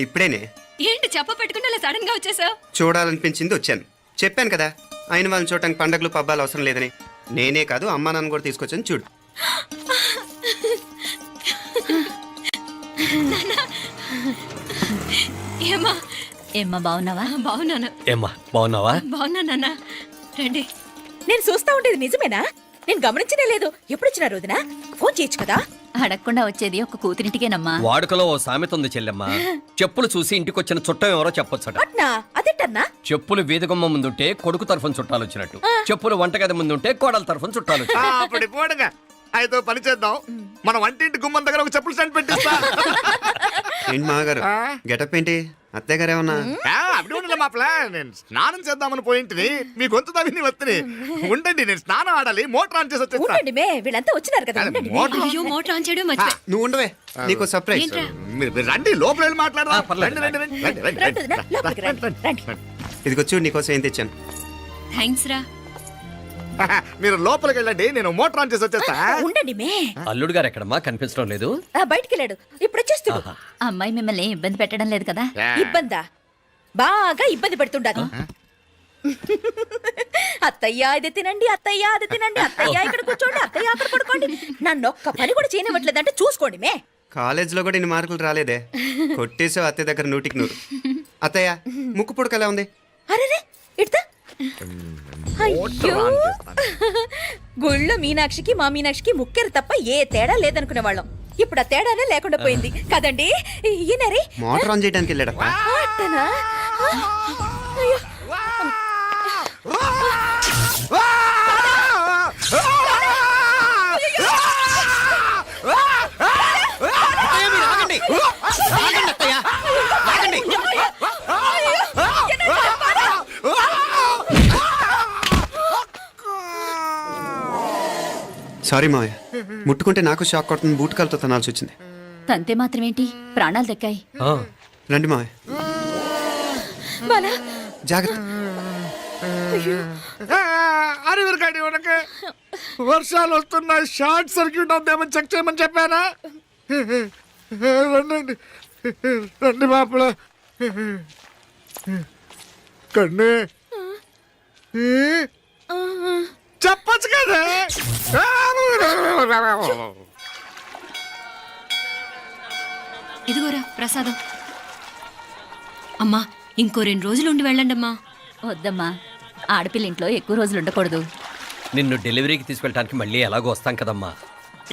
ఇప్పుడేనే. ఏంటి చెప్ప పెట్టుకుంటే అలా సడన్ గా వచ్చేసావు? చూడాలనిపించింది వచ్చాను. చెప్పాను కదా ఆయన వాళ్ళని చూడటానికి పండగలు పబ్బాలు అవసరం లేదని. నేనే కాదు అమ్మా నాన్న కూడా తీసుకొచ్చాను చూడు. ఏమ్మా ఏమ్మా బాగున్నావా? బాగున్నాను. ఏమ్మా బాగున్నావా? బాగున్నా నాన్న. రండి. నేను చూస్తా ఉండేది నిజమేనా? నేను గమనించనే లేదు. ఎప్పుడొచ్చినా రోజున ఫోన్ చేయొచ్చు కదా. అడగకుండా వచ్చేది ఒక కూతురింటికేనమ్మా. వాడుకలో ఓ సామెత ఉంది చెల్లెమ్మ. చెప్పులు చూసి ఇంటికొచ్చిన చుట్టం ఎవరో చెప్పొచ్చట. అట్నా? అదేంటన్నా? చెప్పులు వీధగుమ్మ ముందుంటే కొడుకు తరఫున చుట్టాలు వచ్చినట్టు, చెప్పులు వంటగది ముందుంటే కోడల తరఫున చుట్టాలు వచ్చినట్టు. అప్పుడు పోడుగా అయితే పని చేద్దాం. మన వంటింటి గుమ్మం దగ్గర ఒక చెప్పులు స్టాండ్ పెట్టిస్తా. ఏంటి మామగారు గెటప్ ఏంటి? అత్తయ్య గారు ఏమన్నా? అప్పుడు ఉండలే మా ప్లాన్. నేను స్నానం చేద్దామని పోయింటిని, మీ గొంతు తవ్వి వస్తుంది. ఉండండి, నేను స్నానం ఆడాలి, మోటార్ ఆన్ చేసి వచ్చేస్తా. ఉండండి మే, వీళ్ళంతా వచ్చినారు కదా. ఉండండి మే. మోటార్ అయ్యో మోటార్ ఆన్ చేయడం మర్చిపోయా. నువ్వు ఉండవే, నీకు సర్ప్రైజ్. ఏంట్రా? మీరు రండి, లోపల వెళ్ళి మాట్లాడదాం. పర్లేదు. రండి, రండి, రండి, రండి, రండి, రండి, రండి. లోపలికి రండి, రండి. ఇదిగో చూడు నీకోసం ఏం తెచ్చాను. థ్యాంక్స్ రా. మీరు లోపలికి వెళ్ళండి, నేను మోటార్ ఆన్ చేసి వచ్చేస్తా. ఉండండి మే. అల్లుడు గారు ఎక్కడమ్మా కనిపించడం లేదు? బయటికి వెళ్ళాడు, ఇప్పుడు వచ్చేస్తాడు. ఆహా. అమ్మాయి మిమ్మల్ని ఇబ్బంది పెట్టడం లేదు కదా? ఇబ్బందా? బాగా ఇబ్బంది పెడుతుండదు. అత్తయ్య ఇది తినండి, అత్తయ్య అది తినండి, అత్తయ్య ఇక్కడ కూర్చోండి, అత్తయ్య అక్కడ పడుకోండి. నన్ను ఒక్క పని కూడా చేయనివ్వట్లేదంటే చూసుకోండి మే. కాలేజీలో కూడా ఇన్ని మార్కులు రాలేదే. కొట్టేసావు అత్తయ్య దగ్గర 100కి 100. అత్తయ్య ముక్కు పుడక ఎలా ఉంది? అరే ఇడతా. అయ్యో, గుళ్ళో మీనాక్షికి మా మీనాక్షికి ముక్కెరు తప్ప ఏ తేడా లేదనుకునే వాళ్ళం. ఇప్పుడు ఆ తేడానే లేకుండా పోయింది కదండి. ఈయనరే మోటార్ ఆన్ చేయడానికి వెళ్ళాడప్ప. అట్టనా? అయ్యో. సారీ మావయ్య, ముట్టుకుంటే నాకు షాక్ కొడుతుంది. బూటకాలతో తనాల్సి వచ్చింది. తంతే మాత్రమేంటి, ప్రాణాలు దక్కాయి. ఆ. రండి మావయ్య, బాలా, జాగ్రత్త. అరే వీరకాడి ఉనకే వర్షాలు వస్తున్నాయి, షార్ట్ సర్క్యూట్ అవుతామని చెక్ చేయమని చెప్పానా? రండి రండి మాపల కన్నే చెప్పచ్చు కదా. ఇదిగోరా ప్రసాదం. అమ్మా ఇంకో 2 రోజులు ఉండి వెళ్ళండి అమ్మా. వద్దమ్మా, ఆడపిల్ల ఇంట్లో ఎక్కువ రోజులు ఉండకూడదు. నిన్ను డెలివరీకి తీసుకెళ్ళడానికి మళ్ళీ ఎలాగో వస్తాం కదమ్మా.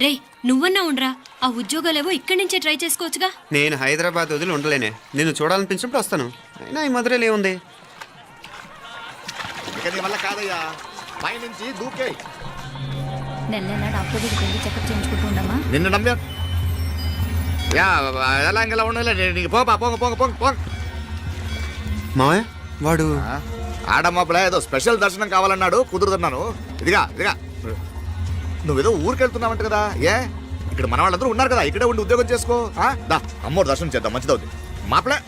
రే నువ్వన్నా ఉండరా, ఆ ఉద్యోగాలేవో ఇక్కడి నుంచే ట్రై చేసుకోవచ్చుగా. నేను హైదరాబాద్ వదిలి ఉండలేనే. నిన్ను చూడాలనిపించినప్పుడు వస్తాను. అయినా ఈ మధురైలో ఏముంది? ఇక నీ వల్ల కాదయ్యా, పైనుంచి దూకే. నెల డాక్టర్ దగ్గరికి వెళ్ళి చెకప్ చేయించుకుంటూ ఉండమ్మా. నిన్ను నమ్మా యా ఎలా ఇంకెలా ఉండాలి. నీకు పోపా పోంగ పోంగ పోంగ పోంగ. మావయ్య వాడు ఆడమ్మప్పుడ ఏదో స్పెషల్ దర్శనం కావాలన్నాడు, కుదురుతున్నాను. ఇదిగా ఇదిగా నువ్వేదో ఊరికెళ్తున్నావంట కదా. ఏ ఇక్కడ మన వాళ్ళందరూ ఉన్నారు కదా, ఇక్కడే ఉండి ఉద్యోగం చేసుకో. దా అమ్మోడు దర్శనం చేద్దాం, మంచిదవుద్ది. మాపలే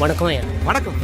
వణకం వణకం.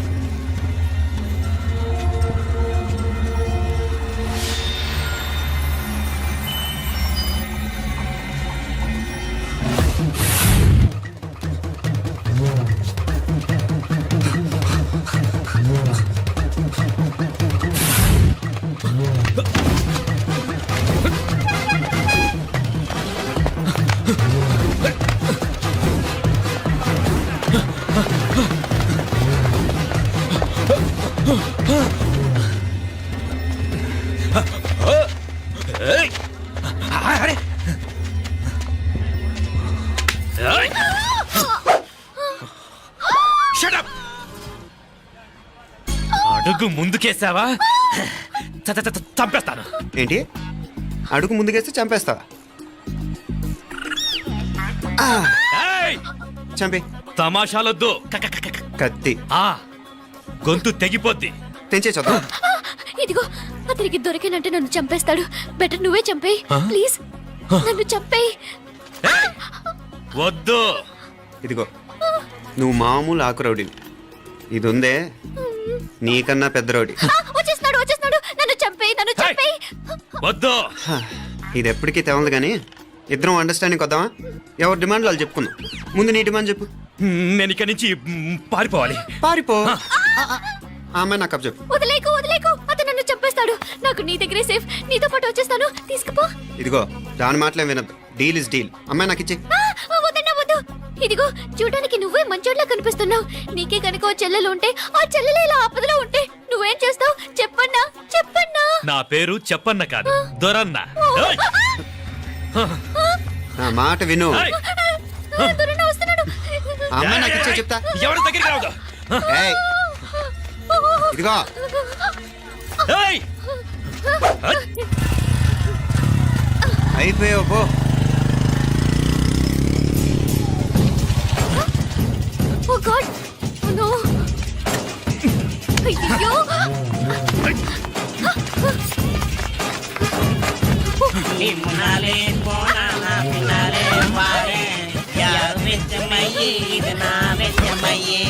అడుగు ముందుకేసావా చంపేస్తాను. ఏంటి? అడుగు ముందుకేస్తే చంపేస్తావా? ఏయ్! చంపి. తమాషాలొద్దు. కత్తి ఆ గొంతు తెగిపోద్ది. తెంచే చూద్దాం. ఇదిగో అతనికి దొరికినంటే నన్ను చంపేస్తాడు. బెటర్ నువ్వే చంపేయి ప్లీజ్, నన్ను చంపేయి. ఏయ్! వద్దు. ఇదిగో నువ్వు మామూలు ఆకు రౌడీ. ఇది ఉందే నీకన్నా పెద్ద రౌడీ. వచ్చేస్తున్నాడు వచ్చేస్తున్నాడు, నన్ను చంపేయి, నన్ను చంపేయి. వద్దు. ఇది ఎప్పటికీ తెవలదు కానీ ఇద్దరం అండర్స్టాండింగ్ వద్దామా? ఎవరి డిమాండ్లు వాళ్ళు చెప్పుకుందాం. ముందు నీ డిమాండ్ చెప్పు. నేను ఇక్కడి నుంచి పారిపోవాలి. పారిపో. ఆ అమ్మాయి నాకు అప్ చెప్పు. వదిలేకు వదిలేకు, అతను నన్ను చంపేస్తాడు. నాకు నీ దగ్గరే సేఫ్. నీతో పాటు వచ్చేస్తాను, తీసుకుపో. ఇదిగో దాని మాటలే వినద్దు. Deal is deal. అమ్మాయి నాకు ఇచ్చి. వద్దన్నా వద్దు. ఇదిగో చూడడానికి నువ్వే మంచోట్లా కనిపిస్తున్నావు. నీకే కనుక ఓ చెల్లెలు ఉంటే, ఆ చెల్లెలు ఇలా ఆపదలో ఉంటే నువ్వేం చేస్తావు చెప్పన్నా? చెప్పన్నా. నా పేరు చెప్పన్న కాదు, దొరన్న. ఏయ్! నా మాట విను. ఏయ్! దొరన్న వస్తున్నాడు. ఆ అమ్మాయి నాకు ఇచ్చే చెప్తా. ఎవరి దగ్గరికి రావద్దు. ఏయ్, ఇదిగో ఏయ్! అయిపోయావు పో. ఓ గాడ్, నో. అయ్యో. నిమ్మనాలే పోనాల పినాలే వారే యార్ వెచ్చమయ్యే ఇది నా వెచ్చమయ్యే.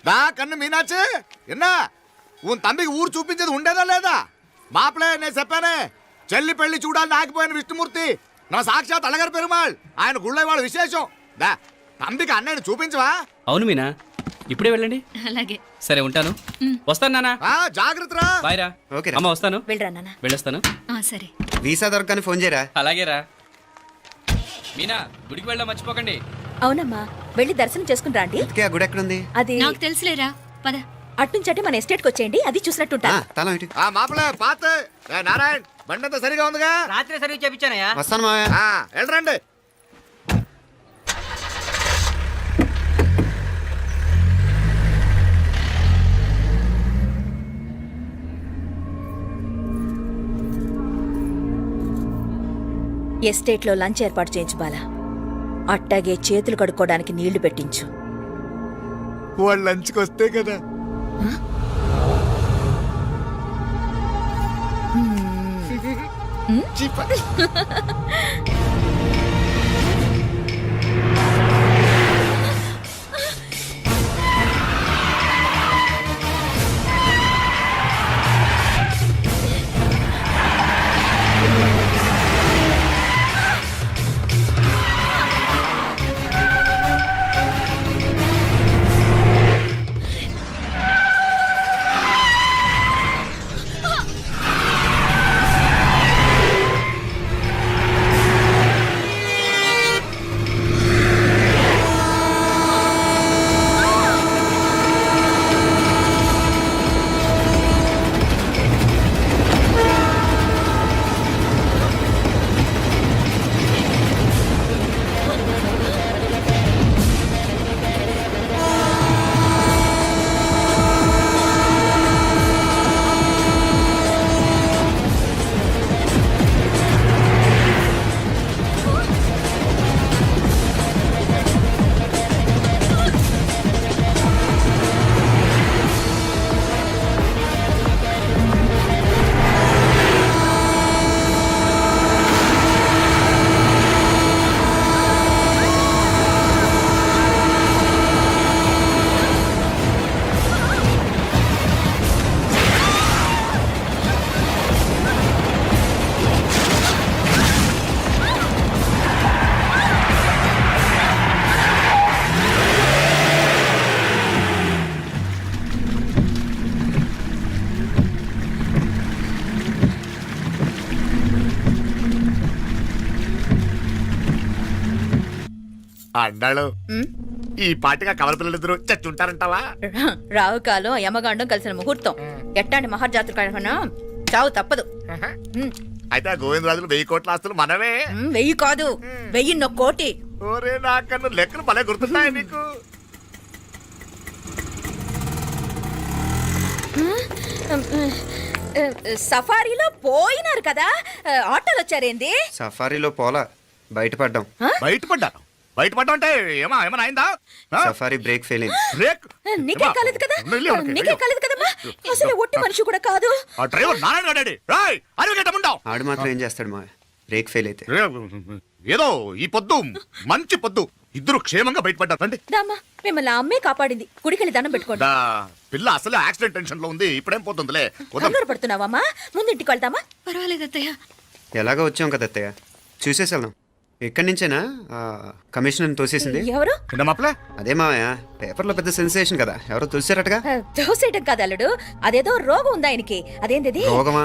దా కన్ను మీనాచి ఎన్నా ఉన్ తమ్మికి ఊరు చూపించేది ఉండేదా లేదా? మాపలే నేను చెప్పానే, చెల్లి పెళ్లి చూడాలని ఆగిపోయిన విష్ణుమూర్తి నా సాక్షాత్ అలగర్ పెరుమాళ్. ఆయన గుళ్ళ వాళ్ళ విశేషం. దా తమ్మికి అన్నయ్యని చూపించవా? అవును మీనా, ఇప్పుడే వెళ్ళండి. అలాగే. సరే ఉంటాను. వస్తాను నాన్న. జాగ్రత్తరా. బాయ్ రా. ఓకే రా. అమ్మ వస్తాను. వెళ్ళరా నాన్న. వెళ్ళొస్తాను. సరే. వీసా దొరకని ఫోన్ చేయరా. అలాగే రా. మీనా, గుడికి వెళ్ళడం మర్చిపోకండి. అవునమ్మా, వెళ్ళి దర్శనం చేసుకుని రాండి. ఇంతకీ ఆ గుడి ఎక్కడుంది? అది నాకు తెలుసులేరా, పద. అట్నుంచంటే మన ఎస్టేట్కి వచ్చేయండి, అది చూసినట్టుంటా. తల ఇటు. మాపలే పాత నారాయణ్ బండంతా సరిగా ఉందిగా? రాత్రి సర్వీస్ చేపించానయ్యా. వస్తాను మావయ్య. వెళ్ళరండి. ఎస్టేట్లో లంచ్ ఏర్పాటు చేయించు బాలా. అట్టాగే చేతులు కడుక్కోవడానికి నీళ్లు పెట్టించు. వాళ్ళు లంచ్కి వస్తే కదా. అన్నాడు ఈ పాటిగా కవల పిల్లలిద్దరూ చచ్చుంటారంటావా? రావు కాలం యమగాండం కలిసిన ముహూర్తం. ఎట్టాంటి మహర్జాతృ కన్నా చావు తప్పదు. అయితే ఆ గోవిందరాజులు 1000 కోట్ల ఆస్తులు మనమే. 1000 కాదు, 1000 కోటి. ఓరే నాకన్ను లెక్కలు భలే గుర్తున్నాయి నీకు. సఫారీలో పోయినారు కదా, ఆటోలు వచ్చారేంది? సఫారీలో పోలా, బయటపడ్డాం. బయటపడ్డాను. బయటపడ్డా అంటే ఏమైనా అయిందా ఆ? సఫారీ బ్రేక్ ఫెయిల్ అయింది. బ్రేక్ నీకే కాలేదు కదా వెళ్ళి ఎవరికి? నీకే కాలేదు కదమ్మా అసలు ఒట్టి మనిషి కూడా కాదు ఆ డ్రైవర్ నారాయణ గాడి రాయ్ అరగటముండావు ఆడు మాత్రం ఏం చేస్తాడు మావయ్య బ్రేక్ ఫెయిల్ అయితే. ఏదో ఈ పొద్దు మంచి పొద్దు ఇద్దరు క్షేమంగా బయటపడ్డారు రండి దామా మిమ్మల్ని ఆ అమ్మే కాపాడింది గుడికెళ్ళి దండం పెట్టుకోండి దా, పిల్ల అసలే యాక్సిడెంట్ టెన్షన్ లో ఉంది ఇప్పుడేం పోతుందిలే వద్దాం. కంగారు పడుతున్నావమ్మా ముందు ఇంటికి వెళ్తామా పర్వాలేదు అత్తయ్య. ఎలాగో వచ్చాం కదా అత్తయ్య, చూసేసి వెళ్దాం. ఎక్కడి నుంచేనా కమిషనర్ తోసేసింది? ఎవరు ఏంటా మాప్లే అదే మావయ్య, పేపర్లో పెద్ద సెన్సేషన్ కదా, ఎవరో తోసారటగా. దోసేయటం కాదు అల్లుడు అదేదో రోగం ఉందా ఆయనకి అదేంటిది రోగమా?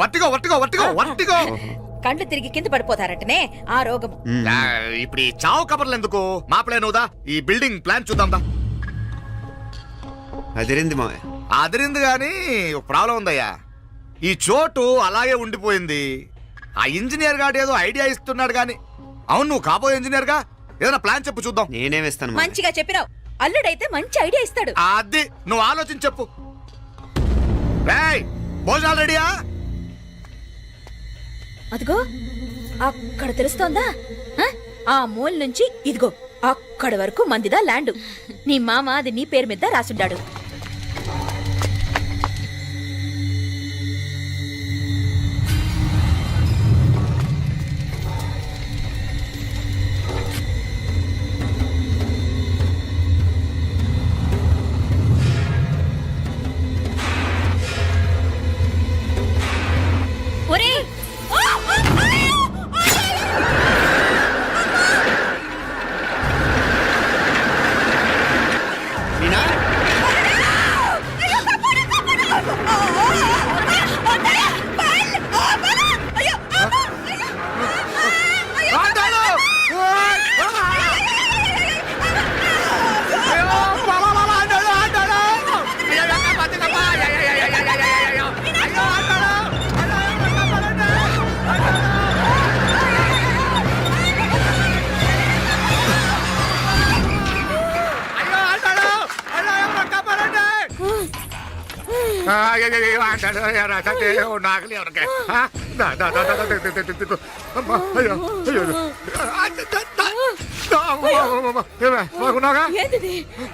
వర్టిగో వర్టిగో వర్టిగో వర్టిగో కండ్లు తిరిగి కింద పడిపోతారటనే ఆ రోగం ఇప్పుడు ఈ చావు కబర్లు ఎందుకు మాప్లే నువ్వుదా ఈ బిల్డింగ్ ప్లాన్ చూద్దాందా అదిరింది మావయ్య. అదిరింది గాని ఒక ప్రాబ్లం ఉందయ్యా ఈ చోటు అలాగే ఉండిపోయింది ఆ ఇంజనీర్ గాడు ఏదో ఐడియా ఇస్తున్నాడు గాని అవును నువ్వు కాబోయే ఇంజనీర్ గా ఏదైనా ప్లాన్ చెప్పు చూద్దాం నేనే వేస్తాను మావయ్య. మంచిగా చెప్పినావు అల్లుడైతే మంచి ఐడియా ఇస్తాడు అది నువ్వు ఆలోచించి చెప్పు రేయ్ భోజనాలు రెడీయా అదిగో అక్కడ తెలుస్తోందా ఆ? ఆ మూల నుంచి ఇదిగో అక్కడ వరకు మందిదా ల్యాండ్ నీ మామ అది నీ పేరు మీద రాసుండాడు ఒరేయ్ మీనా? ఆండాలు! ఓయ్! అయ్యో, బాబా, బాబా, ఆండాలు, ఆండాలు! అయ్యో, ఎక్క పట్టిందమ్మా! అయ్యో, అయ్యో, అయ్యో, అయ్యో, అయ్యో, అయ్యో, అయ్యో! అయ్యో, ఆండాలు! అయ్యో, ఎక్క పడండి! అయ్యో, ఆండాలు! అయ్యో, ఎక్క పడండి! అయ్యో, అయ్యో, అయ్యో, ఆండాలు, అయ్యో, రాజాకి, ఓ నాగలి ఎవరికి? ఆ? దా, దా, దా, దా, దా, దా, దా, దా, దా. అమ్మా, అయ్యో, అయ్యో, అయ్యో. ఆ, దా, దా, దా. దా, అమ్మా, అమ్మా, అమ్మా. ఏమే, బాగున్నావుగా? ఏంటిది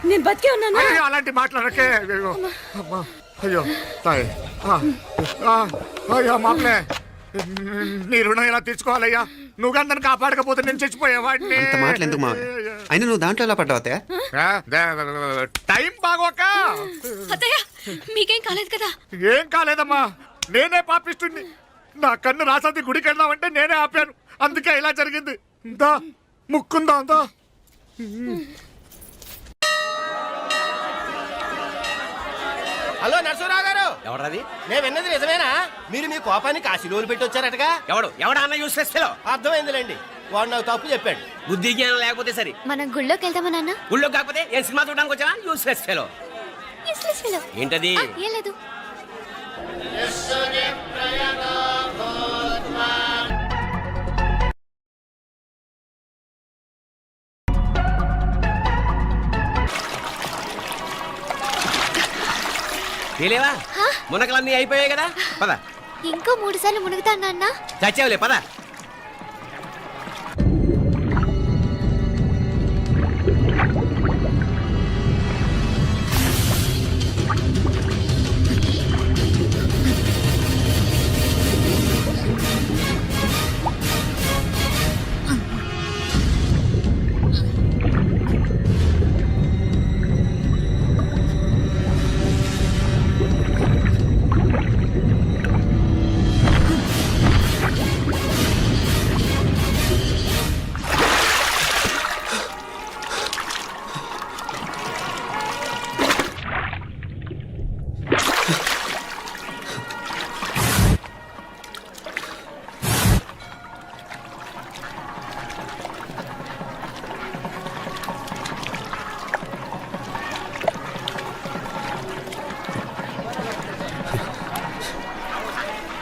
నేను బతికే ఉన్నాను అయ్యో, అలాంటి మాట్లాడకే అయ్యో అమ్మా అయ్యో తాయి అయ్యో మామలే నీ రుణం ఎలా తీర్చుకోవాలయ్యా నువ్వు అందరిని కాపాడకపోతే నేను చచ్చిపోయేవాడిని అంత మాటలు ఎందుకు మావయ్య? అయినా నువ్వు దాంట్లో ఎలా పడ్డావు అత్తయ్య? టైం బాగోక అత్తయ్య మీకేం కాలేదు కదా? ఏం కాలేదమ్మా నేనే పాపిస్తుంది నా కన్ను రాసాది గుడికి వెళ్దామంటే నేనే ఆపాను అందుకే ఇలా జరిగింది దా ముక్కుందా దా హలో నరసరావు గారు ఎవరది? నేను విన్నది నిజమేనా మీరు మీ కోపానికి కాశీలోలు పెట్టి వచ్చారటగా ఎవడా అన్న యూస్ ఫెస్ట్లో అర్థమైందిలేండి వాడు నాకు తప్పు చెప్పాడు బుద్ధి జ్ఞానం లేకపోతే సరే. మనం గుళ్ళోకి వెళ్దామా నాన్న ఊళ్ళో కాకపోతే ఏం సినిమా చూడడానికి వచ్చావా? యూస్ ఫెస్ట్లో Useless fellow. ఏంటది? ఏం లేదు తెలియవా? మునకలన్నీ అయిపోయాయి కదా, పద. ఇంకో 3 సార్లు మునుగుతాను నాన్న చచ్చావులే, పద.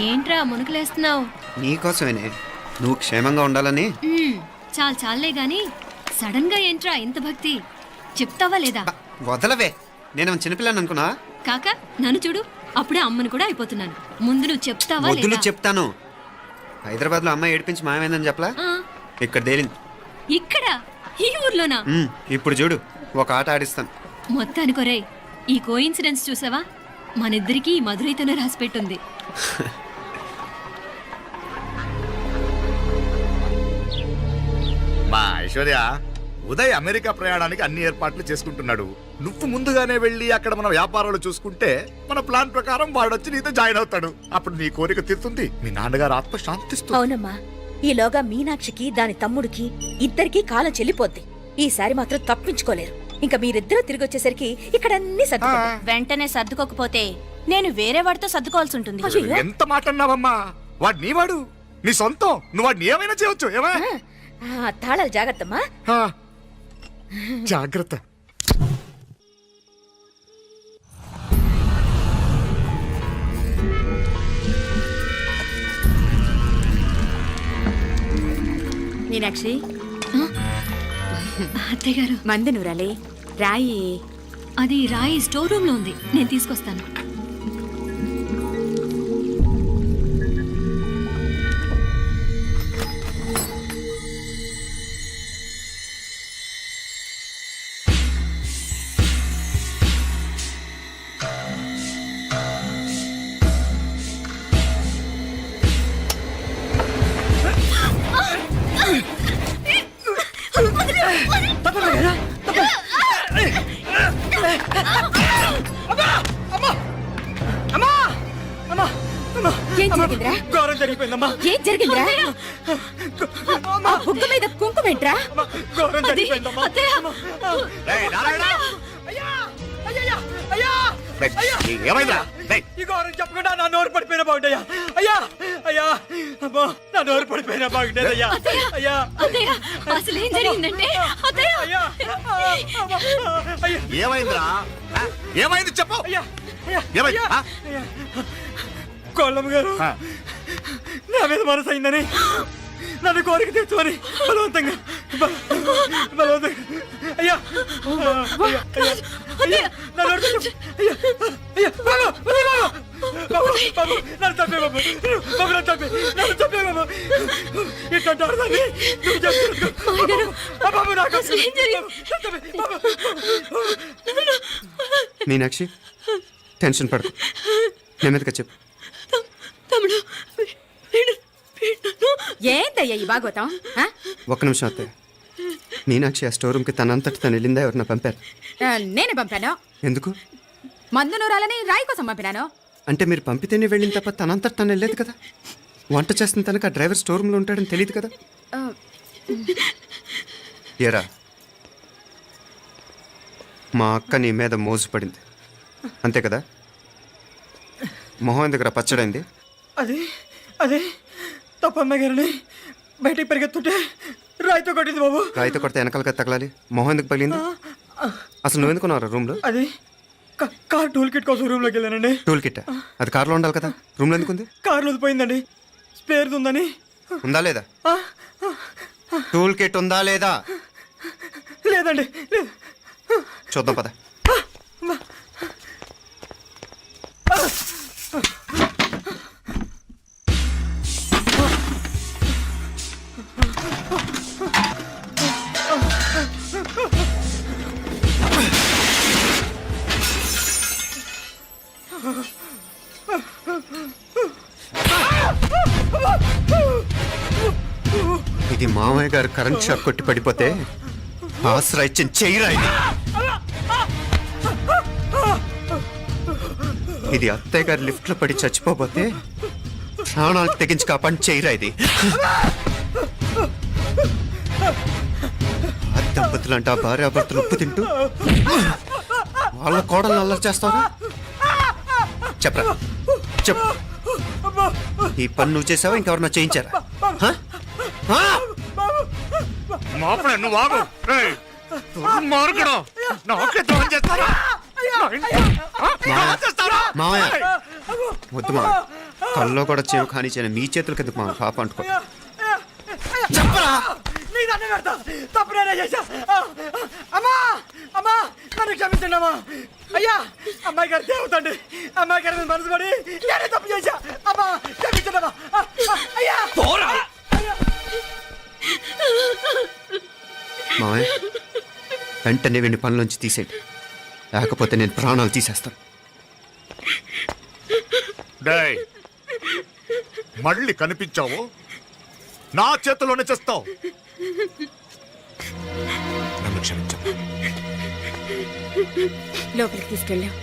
ఏంట్రా మునుకులేస్తున్నావు? నీకోసమేనే, నువ్వు క్షేమంగా ఉండాలని. చాలే గాని సడన్ గా ఏంట్రా ఇంత భక్తి? చెప్తావా లేదా? వదలవే, నేను చిన్నపిల్లని అనుకున్నా. కాక నన్ను చూడు, అప్పుడే అమ్మను కూడా అయిపోతున్నాను. ముందు నువ్వు చెప్తావా వద్దులు లేదా? చెప్తాను. హైదరాబాద్ లో అమ్మాయి ఏడిపించి మాయమైందని చెప్పలా, ఆ, ఇక్కడ తేలింది. ఇక్కడ ఈ ఊర్లోనా? ఇప్పుడు చూడు ఒక ఆట ఆడిస్తాను. మొత్తానికి ఒరేయ్, ఈ కోయిన్సిడెన్స్ చూసావా? మనిద్దరికి ఈ మధురైతోనే రాసిపెట్టుంది. మా ఐశ్వర్య, ఉదయ్ అమెరికా ప్రయాణానికి అన్ని ఏర్పాట్లు చేసుకుంటున్నాడు. నువ్వు ముందుగానే వెళ్ళి అక్కడ మన వ్యాపారాలు చూసుకుంటే మన ప్లాన్ ప్రకారం వాడొచ్చి నీతో జాయిన్ అవుతాడు. అప్పుడు నీ కోరిక తీరుతుంది, మీ నాన్నగారు ఆత్మ శాంతిస్తుంది. అవునమ్మా, ఈలోగా మీనాక్షికి దాని తమ్ముడికి ఇద్దరికి కాలం చెల్లిపోద్ది. ఈసారి మాత్రం తప్పించుకోలేరు. ఇంకా మీరిద్దరూ తిరిగి వచ్చేసరికి ఇక్కడ అన్ని సర్దుకుంటాయి. వెంటనే సర్దుకోకపోతే నేను వేరే వాడితో సర్దుకోవాల్సి ఉంటుంది. అయ్యో. ఎంత మాట అన్నావమ్మా? వాడు నీ వాడు, నీ సొంతం. నువ్వు వాడిని ఏమైనా చేయొచ్చు. ఏమా తాళాలు జాగ్రత్తమ్మా. జాగ్రత్త. మీనాక్షి, అత్తయ్య గారు, మందు నూరాలే రాయి. అది రాయి స్టోర్ రూమ్ లో ఉంది, నేను తీసుకొస్తాను. ఏం జరిగిందిరా? ఘోరం జరిగిపోయిందమ్మా. ఏం జరిగిందిరా? ఆ బుగ్గ మీద కుంకుమేంట్రా? ఘోరం జరిగిపోయిందమ్మా. రేయ్, నారాయణ! రేయ్, ఏమైందిరా? రేయ్, ఈ ఘోరం చెప్పకుండా నా నోరు పడిపోయిన బాగుంటాయా? అయ్యా అయ్యా అమ్మో, నా నోరు పడిపోయిన బాగుండేది. అయ్యా అయ్యా అత్తయ్య, అసలు ఏం జరిగిందంటే అత్తయ్య, అయ్యా అయ్యా ఏమైందిరా? ఏమైంది చెప్పు. అయ్యా అయ్యా ఏమైంది? అయ్యా కోళ్ళమ్మ గారు నా మీద మనసు అయిందని, నన్ను కోరిక తెచ్చుకొని బలవంతంగా అయ్యా అయ్యా అయ్యా నా నోరు తెచ్చు. అయ్యా అయ్యా బాబు బాబు బాబు నన్ను తప్పే బాబు, బాబు నన్ను తప్పే, నన్ను తప్పే బాబు. ఇట్లాంటి ఆడదాన్ని నువ్వు చెప్తున్నావు బాబు. నాకు మీనాక్షి, టెన్షన్ పడకు, నెమ్మదిగా చెప్పు. ఏందయ్యా ఈ బాగోతాం? ఒక్క నిమిషం అత్తయ్య. మీనాక్షి ఆ స్టోర్ రూమ్కి తనంతటి తను వెళ్ళిందా, ఎవరిన పంపారు? నేనే పంపాను. ఎందుకు? మందు నూరాలని రాయి కోసం పంపినాను. అంటే మీరు పంపితేనే వెళ్ళింది తప్ప తనంతటి తను వెళ్ళలేదు కదా. వంట చేస్తున్న తనకు ఆ డ్రైవర్ స్టోర్ రూమ్లో ఉంటాడని తెలియదు కదా. ఏరా, మా అక్క నీ మీద మోజుపడింది అంతే కదా. మొహం దగ్గర పచ్చడైంది. అది అదే తప్పమ్మ గారిని బయటికి పరిగెత్తుంటే రాయితో కొట్టింది బాబు. రాయితో కొడితే వెనకాలగా తగలాలి. మొహం ఎందుకు పగిలింది? అసలు నువ్వు ఎందుకున్నావు రూమ్లో? అది కార్ టూల్ కిట్ కోసం రూమ్లోకి వెళ్ళానండి. టూల్ కిట్ అది కార్లో ఉండాలి కదా, రూమ్లో ఎందుకు ఉంది? కార్లో పోయిందండి, స్పేర్ ఉందని. ఉందా లేదా? టూల్ కిట్ ఉందా లేదా? లేదండి, లేదు. చూద్దాం పద. ఇది మామయ్య గారు కరెంట్ షాక్ కొట్టి పడిపోతే ఆసరా ఇచ్చిన చెయ్యిరా ఇది. ఇది అత్తయ్య గారు లిఫ్ట్ లో పడి చచ్చిపోతే ప్రాణాలకు తెగించి కాపాడి చెయ్యిరా ఇది. ఆ దంపతులంట భార్యాభర్తలు ఉప్పు తింటూ వాళ్ళ కోడలు అల్లరి చేస్తారా? చెప్పరా, చెప్పు. ఈ పని నువ్వు చేసావా, ఇంకెవరన్నా చేయించారా? మాపడే నువ్వు ఆగు. రేయ్, దుర్మార్గుడు. నాకే ద్రోహం చేస్తారా? మావయ్య వద్దు మావయ్య, కల్లో కూడా చేవు కానీ చేయను మీ చేతులకి ఎందుకు మావయ్య, పాప అంటుకో. చెప్పరా, నీ దండం పెడతా. తప్పు నేనే చేశా. అమ్మా అమ్మా, నన్ను క్షమించండి అమ్మా. అయ్యా, అమ్మాయి గారు దేవతండి, అమ్మాయి గారి మీద మనసు పడి నేనే తప్పు చేశా. అమ్మా క్షమించండి అమ్మా. అయ్యా పోరా. మావయ్య వెంటనే వీడిని పనిలోంచి తీసేయండి, లేకపోతే నేను ప్రాణాలు తీసేస్తాను. డేయ్, మళ్ళీ కనిపించావు నా చేతిలోనే చేస్తావు. నన్ను క్షమించు. లోపలికి తీసుకెళ్ళాం.